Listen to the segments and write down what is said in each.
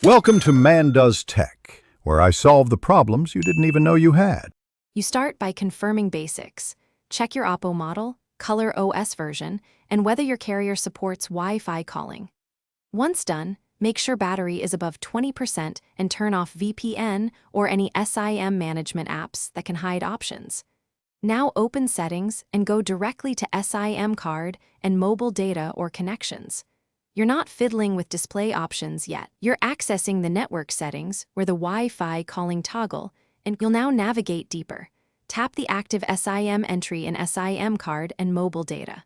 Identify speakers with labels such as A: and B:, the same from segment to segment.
A: Welcome to Man Does Tech, where I solve the problems you didn't even know you had.
B: You start by confirming basics. Check your Oppo model, color OS version, and whether your carrier supports Wi-Fi calling. Once done, make sure battery is above 20% and turn off VPN or any SIM management apps that can hide options. Now open Settings and go directly to SIM card and mobile data or connections. You're not fiddling with display options yet. You're accessing the network settings where the Wi-Fi calling toggle, and you'll now navigate deeper. Tap the active SIM entry in SIM card and mobile data.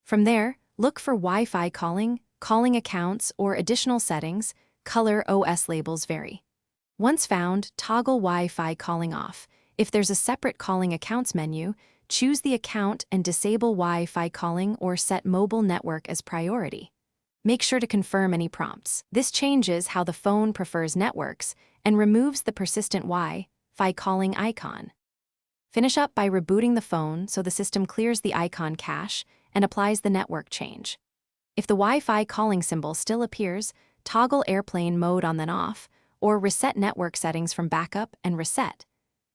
B: From there, look for Wi-Fi calling, calling accounts, or additional settings. Color OS labels vary. Once found, toggle Wi-Fi calling off. If there's a separate calling accounts menu, choose the account and disable Wi-Fi calling or set mobile network as priority. Make sure to confirm any prompts. This changes how the phone prefers networks and removes the persistent Wi-Fi calling icon. Finish up by rebooting the phone so the system clears the icon cache and applies the network change. If the Wi-Fi calling symbol still appears, toggle airplane mode on then off, or reset network settings from backup and reset.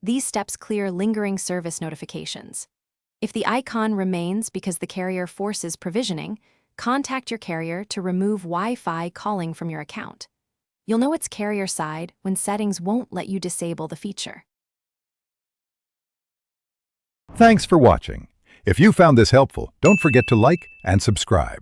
B: These steps clear lingering service notifications. If the icon remains because the carrier forces provisioning, contact your carrier to remove Wi-Fi calling from your account. You'll know it's carrier side when settings won't let you disable the feature.
A: Thanks for watching. If you found this helpful, don't forget to like and subscribe.